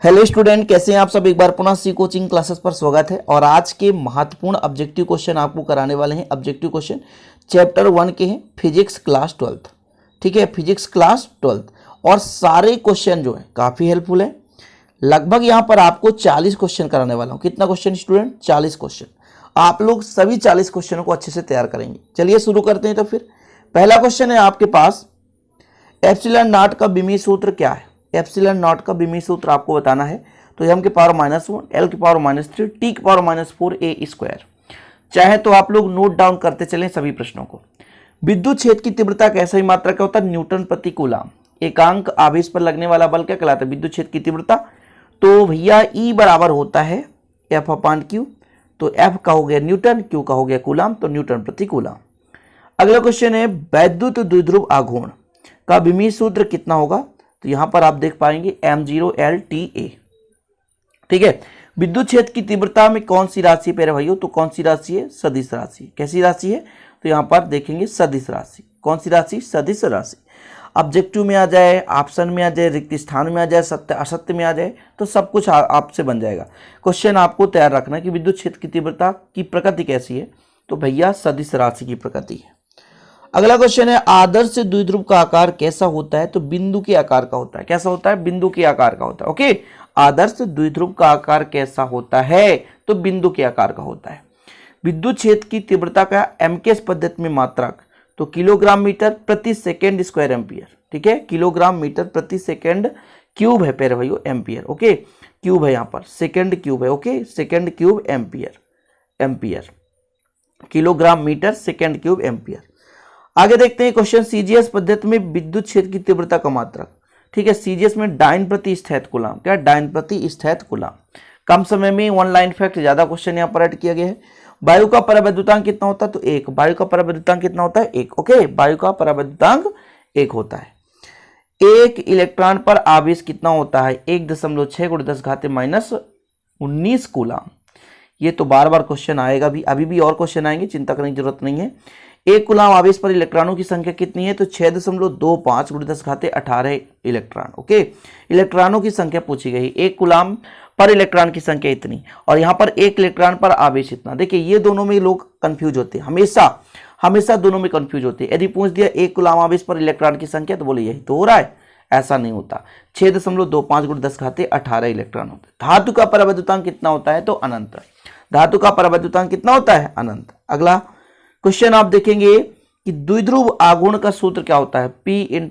Hello student, कैसे हैं आप सब। एक बार पुनः सी कोचिंग क्लासेस पर स्वागत है। और आज के महत्वपूर्ण ऑब्जेक्टिव क्वेश्चन आपको कराने वाले हैं। ऑब्जेक्टिव क्वेश्चन चैप्टर 1 के हैं, फिजिक्स क्लास 12। ठीक है, फिजिक्स क्लास 12। और सारे क्वेश्चन जो है काफ़ी हेल्पफुल है। लगभग यहाँ पर आपको 40 क्वेश्चन कराने वाला हूँ। कितना क्वेश्चन स्टूडेंट? 40 क्वेश्चन। आप लोग सभी 40 क्वेश्चनों को अच्छे से तैयार करेंगे। चलिए शुरू करते हैं। तो फिर पहला क्वेश्चन है आपके पास, एप्सिलॉन नॉट का बिमी सूत्र क्या है? एप्सिलॉन नॉट का बिमी सूत्र आपको बताना है। तो m की पावर -1, l की पावर -3, t की पावर -4 a स्क्वायर। चाहे तो आप लोग नोट डाउन करते चलें सभी प्रश्नों को। विद्युत क्षेत्र की तीव्रता कैसा ही मात्रा का होता है? न्यूटन प्रति कूलाम। एकांक आवेश पर लगने वाला बल क्या कहलाता है? विद्युत क्षेत्र की तीव्रता। तो भैया E बराबर होता है F/Q। तो F का हो गया न्यूटन, Q का हो गया कूलाम, तो न्यूटन प्रति कूलाम। अगला क्वेश्चन है, वैद्युत द्विध्रुव आघूर्ण का विमी सूत्र कितना होगा? तो यहां पर आप देख पाएंगे m0L/T/A। ठीक है, विद्युत क्षेत्र की तीव्रता में कौन सी राशि है प्यारे भाइयों? तो कौन सी राशि है? सदिश राशि। कैसी राशि है? तो यहां पर देखेंगे सदिश राशि। कौन सी राशि? सदिश राशि। ऑब्जेक्टिव में आ जाए, ऑप्शन में आ जाए, रिक्त स्थान में आ जाए, सत्य असत्य में आ जाए, तो सब कुछ आपसे बन जाएगा। क्वेश्चन आपको तैयार रखना कि विद्युत क्षेत्र की तीव्रता की प्रकृति कैसी है? तो भैया सदिश राशि की प्रकृति है। अगला क्वेश्चन है, आदर्श द्विध्रुव का आकार कैसा होता है? तो बिंदु के आकार का होता है। कैसा होता है? बिंदु के आकार का होता है। ओके, आदर्श द्विध्रुव का आकार कैसा होता है? तो बिंदु के आकार का होता है। विद्युत क्षेत्र की तीव्रता का एमकेएस पद्धति में मात्रक, तो किलोग्राम मीटर प्रति सेकेंड स्क्वायर एम्पियर। ठीक है, किलोग्राम मीटर प्रति सेकेंड क्यूब है प्यारे भाइयों, एम्पियर। ओके, क्यूब है यहाँ पर, सेकेंड क्यूब है। Okay, second cube ampere, ampere, kilogram metre second cube ampere. आगे देखते हैं क्वेश्चन, सीजीएस पद्धति में विद्युत क्षेत्र की तीव्रता का मात्रक। ठीक है, सीजीएस में डाइन प्रति स्थित कूलाम। क्या? डाइन प्रति स्थित कूलाम। कम समय में वन लाइन फैक्ट, ज्यादा क्वेश्चन यहाँ पर ऐड किया गया है। वायु का परावैद्युतांक कितना होता है? तो 1। वायु का परावैद्युतांक कितना होता है? 1। ओके, वायु का परावैद्युतांक 1 होता है। एक इलेक्ट्रॉन पर आवेश कितना होता है? 1.6 × 10⁻19 कूलाम। ये तो बार बार क्वेश्चन आएगा भी, अभी भी और क्वेश्चन आएंगे, चिंता करने की जरूरत नहीं है। एक कूलाम आवेश पर इलेक्ट्रॉनों की संख्या कितनी है? तो 6.25 × 10⁻18 इलेक्ट्रॉन। ओके, इलेक्ट्रॉनों की संख्या पूछी गई। एक कूलाम पर इलेक्ट्रॉन की संख्या इतनी, और यहाँ पर एक इलेक्ट्रॉन पर आवेश इतना। देखिए, ये दोनों में लोग कंफ्यूज होते हैं, हमेशा दोनों में कंफ्यूज होते हैं। यदि पूछ दिया एक कूलाम आवेश पर इलेक्ट्रॉन की संख्या, तो बोले यही तो हो रहा है। ऐसा नहीं होता, 6.25 × 10⁻18 इलेक्ट्रॉन होते हैं। धातु का परावैद्युतांक कितना होता है? तो अनंत। धातु का परावैद्युतांक कितना होता है? अनंत। अगला क्वेश्चन आप देखेंगे कि द्विध्रुव आघूर्ण का सूत्र क्या होता है? P ×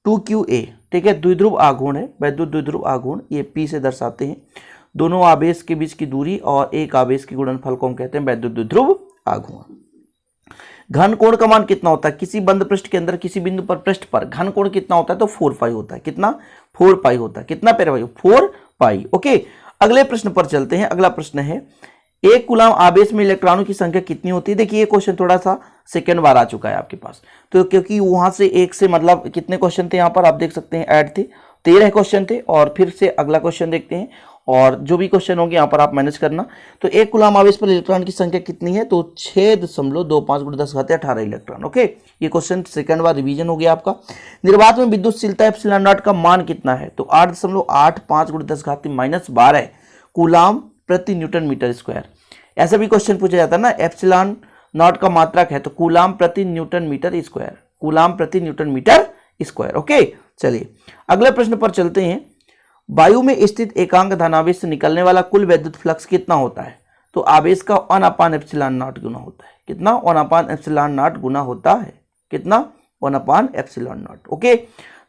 2QA। ठीक है, द्विध्रुव आघूर्ण है, वैद्युत द्विध्रुव आघूर्ण, ये P से दर्शाते हैं दोनों आवेश के बीच की दूरी, और एक आवेश के गुणनफल को हम कहते हैं वैद्युत द्विध्रुव आघूर्ण। घन कोण का मान कितना होता है? किसी बंद पृष्ठ के अंदर किसी बिंदु पर पृष्ठ पर घन कोण कितना होता है? तो 4π होता है। कितना? 4π होता है। कितना प्यारे भाई? 4π। ओके, अगले प्रश्न पर चलते हैं। अगला प्रश्न है, एक कूलाम आवेश में इलेक्ट्रॉनों की संख्या कितनी होती है? देखिए, ये क्वेश्चन थोड़ा सा सेकंड बार आ चुका है आपके पास, तो क्योंकि वहां से एक से मतलब कितने क्वेश्चन थे यहाँ पर आप देख सकते हैं, ऐड थे 13 क्वेश्चन थे। और फिर से अगला क्वेश्चन देखते हैं, और जो भी क्वेश्चन होंगे यहाँ पर आप मैनेज करना। तो एक कूलाम आवेश पर इलेक्ट्रॉन की संख्या कितनी है? तो 6.25 × 10⁻18 इलेक्ट्रॉन। ओके, ये क्वेश्चन सेकंड बार रिवीजन हो गया आपका। निर्वात में विद्युतशीलता एप्सिलॉन नॉट का मान कितना है? तो 8.85 × 10⁻12 कूलाम प्रति न्यूटन मीटर स्क्वायर। ऐसा भी क्वेश्चन पूछा जाता है ना, एप्सिलॉन नॉट का मात्रक है तो कूलाम प्रति न्यूटन मीटर स्क्वायर, कूलाम प्रति न्यूटन मीटर स्क्वायर। ओके, चलिए अगले प्रश्न पर चलते हैं। वायु में स्थित एकांक धनावेश से निकलने वाला कुल वैद्युत फ्लक्स कितना होता है? तो आवेश का 1/ε0 गुना होता है। कितना? 1/ε0 गुना होता है। कितना? 1/ε0। ओके,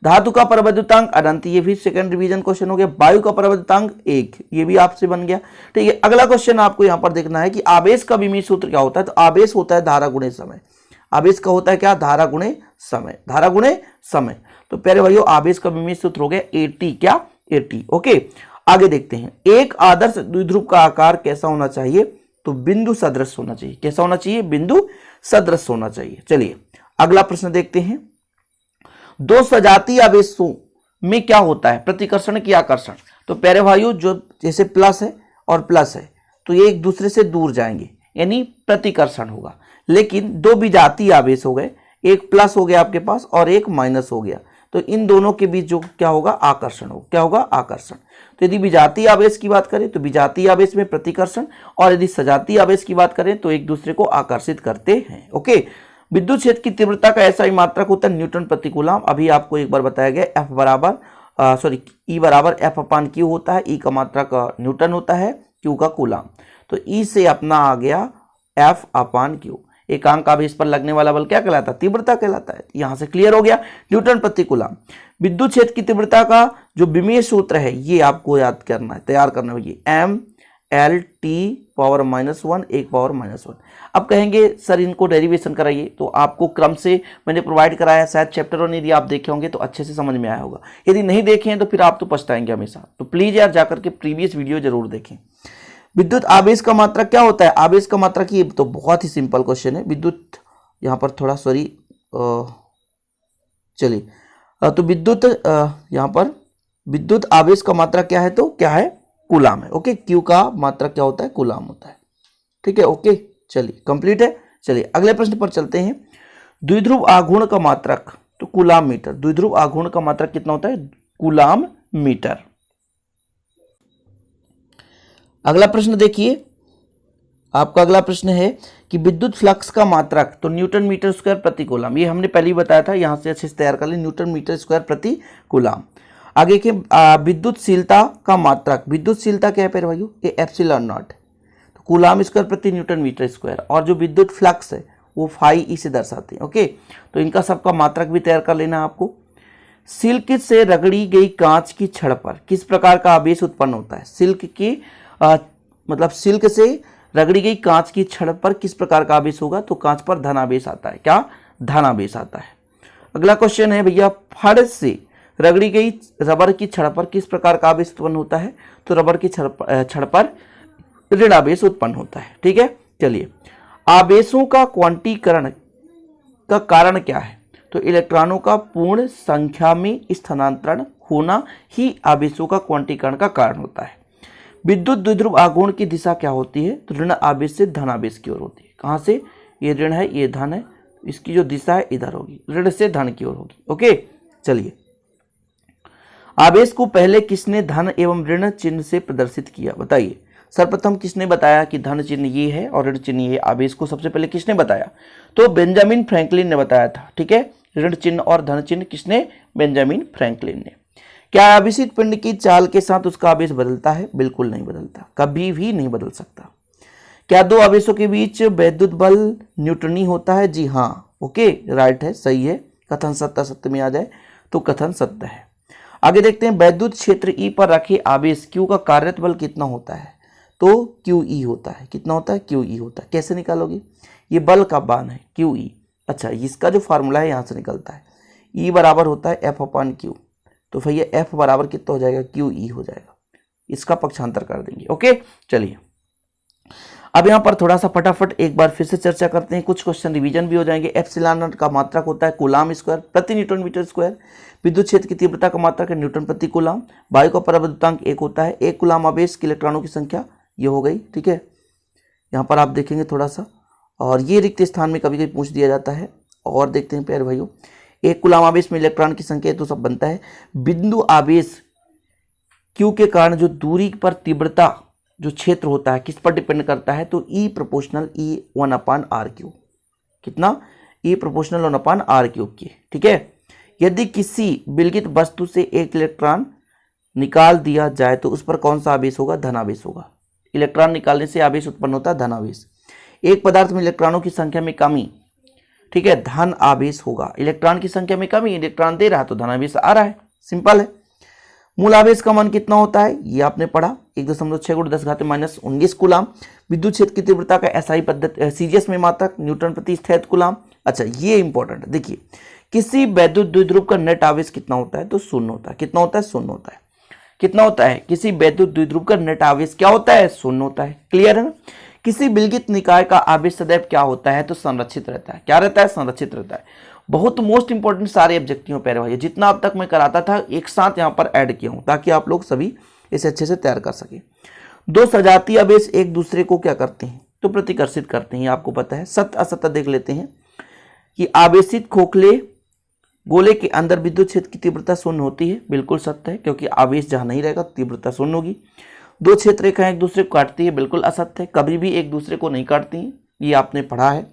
धातु का परावैद्युतांक अनंत, ये भी सेकंड रिवीजन क्वेश्चन हो गया। वायु का परावैद्युतांक 1, ये भी आपसे बन गया। ठीक है, अगला क्वेश्चन आपको यहां पर देखना है कि आवेश का विमी सूत्र क्या होता है? तो आवेश होता है धारा गुणे समय। आवेश का होता है क्या? धारा गुणे समय, धारा गुणे समय। तो प्यारे भाइयों, आवेश का विमी सूत्र हो गया AT। क्या? AT। ओके, आगे देखते हैं, एक आदर्श द्विध्रुव का आकार कैसा होना चाहिए? तो बिंदु सदृश होना चाहिए। कैसा होना चाहिए? बिंदु सदृश होना चाहिए। चलिए अगला प्रश्न देखते हैं। दो सजातीय आवेशों में क्या होता है? प्रतिकर्षण की आकर्षण। तो प्यारे भाइयों, जो जैसे प्लस है और प्लस है, तो ये एक दूसरे से दूर जाएंगे, यानी प्रतिकर्षण होगा। लेकिन दो विजातीय आवेश हो गए, एक प्लस हो गया आपके पास और एक माइनस हो गया, तो इन दोनों के बीच जो क्या होगा, आकर्षण होगा। क्या होगा, आकर्षण। तो यदि विजातीय आवेश की बात करें तो विजातीय आवेश में प्रतिकर्षण, और यदि सजातीय आवेश की बात करें तो एक दूसरे को आकर्षित करते हैं। ओके, विद्युत क्षेत्र की तीव्रता का ऐसा ही मात्रक होता है न्यूटन प्रति कूलम। अभी आपको एक बार बताया गया F बराबर E बराबर F अपान Q होता है। E का मात्रक न्यूटन होता है, Q का कूलम। तो E से अपना आ गया F अपान Q। एकांक आवेश पर लगने वाला बल क्या कहलाता है, तीव्रता कहलाता है। यहां से क्लियर हो गया, न्यूटन प्रति कूलम। विद्युत क्षेत्र की तीव्रता का जो विमीय सूत्र है ये आपको याद करना है, तैयार करना है, MLT पावर -1 1 पावर -1। अब कहेंगे सर इनको डेरिवेशन कराइए, तो आपको क्रम से मैंने प्रोवाइड कराया, शायद चैप्टर 1 यदि आप देखे होंगे तो अच्छे से समझ में आया होगा। यदि नहीं देखे हैं तो फिर आप तो पछताएंगे हमेशा। तो प्लीज यार जाकर के प्रीवियस वीडियो जरूर देखें। विद्युत आवेश का मात्रक क्या होता है, आवेश का मात्रक, ये तो बहुत ही सिंपल क्वेश्चन है। विद्युत यहाँ पर थोड़ा सॉरी, चलिए तो विद्युत यहाँ पर विद्युत आवेश का मात्रक क्या है, तो क्या है, कूलम है। ओके, क्यू का मात्रक क्या होता है, कूलम होता है। ठीक है, ओके, चलिए कंप्लीट है। चलिए अगले प्रश्न पर चलते हैं। द्विध्रुव आघूर्ण का मात्रक, तो कूलम मीटर। द्विध्रुव आघूर्ण का मात्रक कितना होता है, कूलम मीटर। अगला प्रश्न देखिए, आपका अगला प्रश्न है कि विद्युत फ्लक्स का मात्रक, तो न्यूटन मीटर स्क्वायर प्रति कूलम। ये हमने पहले ही बताया था, यहां से अच्छे से तैयार कर ले, न्यूटन मीटर स्क्वायर प्रति कूलम। आगे के विद्युतशीलता का मात्रक, विद्युतशीलता क्या है प्यारे भाइयों, ये एप्सिलॉन नॉट, तो कूलम स्क्वायर प्रति न्यूटन मीटर स्क्वायर। और जो विद्युत फ्लक्स है वो फाई ई से दर्शाते हैं। ओके, तो इनका सबका मात्रक भी तैयार कर लेना है आपको। सिल्क से रगड़ी गई कांच की छड़ पर किस प्रकार का आवेश उत्पन्न होता है। सिल्क की मतलब सिल्क से रगड़ी गई कांच की छड़ पर किस प्रकार का आवेश होगा, तो कांच पर धन आवेश आता है। क्या, धन आवेश आता है। अगला क्वेश्चन है भैया, फड़ से रगड़ी गई रबर की छड़ पर किस प्रकार का आवेश उत्पन्न होता है, तो रबर की छड़ पर ऋण आवेश उत्पन्न होता है। ठीक है, चलिए आवेशों का क्वांटीकरण का कारण क्या है, तो इलेक्ट्रॉनों का पूर्ण संख्या में स्थानांतरण होना ही आवेशों का क्वांटीकरण का कारण होता है। विद्युत द्विध्रुव आघूर्ण की दिशा क्या होती है, तो ऋण आवेश से धन आवेश की ओर होती है। कहां से, ये ऋण है ये धन है, इसकी जो दिशा है इधर होगी, ऋण से धन की ओर होगी। ओके, चलिए आवेश को पहले किसने धन एवं ऋण चिन्ह से प्रदर्शित किया, बताइए। सर्वप्रथम किसने बताया कि धन चिन्ह ये है और ऋण चिन्ह ये है, आवेश को सबसे पहले किसने बताया, तो बेंजामिन फ्रैंकलिन ने बताया था। ठीक है, ऋण चिन्ह और धन चिन्ह किसने, बेंजामिन फ्रैंकलिन ने। क्या आवेशित पिंड की चाल के साथ उसका आवेश बदलता है, बिल्कुल नहीं बदलता, कभी भी नहीं बदल सकता। क्या दो आवेशों के बीच वैद्युत बल न्यूटनी होता है, जी हाँ। ओके, राइट है, सही है। कथन सत्य सत्य में आ जाए तो कथन सत्य है। आगे देखते हैं, वैद्युत क्षेत्र ई पर रखे आवेश क्यू का कार्यरत बल कितना होता है, तो क्यू ई होता है। कितना होता है, क्यू ई होता है। कैसे निकालोगे, ये बल का मान है क्यू ई। अच्छा, इसका जो फार्मूला है यहां से निकलता है, ई बराबर होता है एफ अपान क्यू। तो भैया एफ बराबर कितना हो जाएगा, क्यू ई हो जाएगा। इसका पक्षांतर कर देंगे। ओके, चलिए अब यहाँ पर थोड़ा सा फटाफट एक बार फिर से चर्चा करते हैं, कुछ क्वेश्चन रिवीजन भी हो जाएंगे। एप्सिलॉन नॉट का मात्रक होता है कूलम स्क्वायर प्रति न्यूटन मीटर स्क्वायर। विद्युत क्षेत्र की तीव्रता का मात्रक है न्यूटन प्रति कूलम। वायु का पराविद्युतांक 1 होता है। 1 कूलम आवेश के इलेक्ट्रॉनों की संख्या ये हो गई। ठीक है, यहाँ पर आप देखेंगे थोड़ा सा, और ये रिक्त स्थान में कभी कभी पूछ दिया जाता है। और देखते हैं प्यारे भाइयों, 1 कूलम आवेश में इलेक्ट्रॉन की संख्या तो सब बनता है। बिंदु आवेश क्यू के कारण जो दूरी पर तीव्रता जो क्षेत्र होता है किस पर डिपेंड करता है, तो ई प्रोपोर्शनल ई 1/r क्यूब। कितना, ई प्रोपोर्शनल 1/r क्यूब की। ठीक है, यदि किसी विलगित वस्तु से एक इलेक्ट्रॉन निकाल दिया जाए तो उस पर कौन सा आवेश होगा, धनावेश होगा। इलेक्ट्रॉन निकालने से आवेश उत्पन्न होता है धनावेश। एक पदार्थ में इलेक्ट्रॉनों की संख्या में कमी, ठीक है, धन आवेश होगा। इलेक्ट्रॉन की संख्या में कमी, इलेक्ट्रॉन दे रहा है तो धनावेश आ रहा है, सिंपल है। मूल आवेश का मान कितना होता है, ये आपने पढ़ा, 1.6 × 10⁻19 कूलम। विद्युत क्षेत्र की तीव्रता का एसआई पद्धति सीजीएस में मात्रक न्यूटन प्रति स्थैतिक कूलम। अच्छा, ये इंपॉर्टेंट है, देखिए किसी वैद्युत द्विध्रुव का नेट आवेश कितना होता है, तो 0 होता है। कितना होता है, 0 होता है। कितना होता है, किसी वैद्युत द्विध्रुव का नेट आवेश क्या होता है, 0 होता है। क्लियर है ना। किसी विलगित निकाय का आवेश सदैव क्या होता है, तो संरक्षित रहता है। क्या रहता है, संरक्षित रहता है। बहुत मोस्ट इंपॉर्टेंट सारे ऑब्जेक्टिव प्यारे भाई, जितना अब तक मैं कराता था एक साथ यहाँ पर ऐड किया हूं ताकि आप लोग सभी इसे अच्छे से तैयार कर सके। दो सजातीय आवेश एक दूसरे को क्या करते हैं, तो प्रतिकर्षित करते हैं, आपको पता है। सत्य असत्य देख लेते हैं कि आवेशित खोखले गोले के अंदर विद्युत क्षेत्र की तीव्रता शून्य होती है, बिल्कुल सत्य है, क्योंकि आवेश जहां नहीं रहेगा तीव्रता शून्य होगी। दो क्षेत्र रेखाएं एक दूसरे को काटती है, बिल्कुल असत्य है, कभी भी एक दूसरे को नहीं काटती हैं, ये आपने पढ़ा है।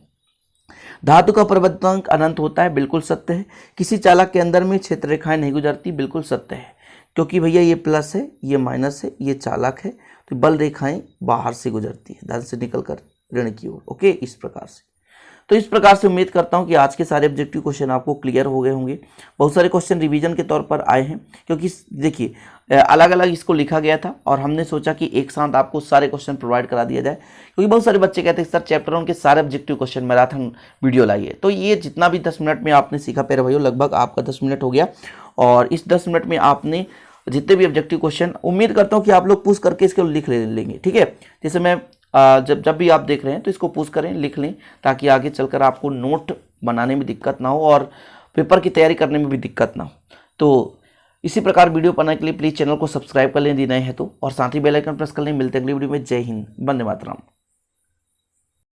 धातु का परिवर्तनांक अनंत होता है, बिल्कुल सत्य है। किसी चालक के अंदर में क्षेत्र रेखाएं नहीं गुजरती, बिल्कुल सत्य है, क्योंकि भैया ये प्लस है, ये माइनस है, ये चालक है, तो बल रेखाएं बाहर से गुजरती है, धन से निकलकर ऋण की ओर। ओके, इस प्रकार से। तो इस प्रकार से उम्मीद करता हूं कि आज के सारे ऑब्जेक्टिव क्वेश्चन आपको क्लियर हो गए होंगे। बहुत सारे क्वेश्चन रिवीजन के तौर पर आए हैं, क्योंकि देखिए अलग अलग इसको लिखा गया था और हमने सोचा कि एक साथ आपको सारे क्वेश्चन प्रोवाइड करा दिया जाए, क्योंकि बहुत सारे बच्चे कहते हैं सर चैप्टर 1 के सारे ऑब्जेक्टिव क्वेश्चन मैराथन वीडियो लाइए। तो ये जितना भी 10 मिनट में आपने सीखा प्यारे भाइयों, लगभग आपका 10 मिनट हो गया, और इस 10 मिनट में आपने जितने भी ऑब्जेक्टिव क्वेश्चन, उम्मीद करता हूँ कि आप लोग पुश करके इसको लिख लेंगे। ठीक है, जैसे मैं जब भी आप देख रहे हैं तो इसको पुश करें, लिख लें, ताकि आगे चलकर आपको नोट बनाने में दिक्कत ना हो और पेपर की तैयारी करने में भी दिक्कत ना हो। तो इसी प्रकार वीडियो बनाने के लिए प्लीज़ चैनल को सब्सक्राइब कर लें यदि नए हैं तो, और साथ ही बेल आइकन प्रेस कर लें। मिलते हैं अगली वीडियो में। जय हिंद, वंदे मातरम।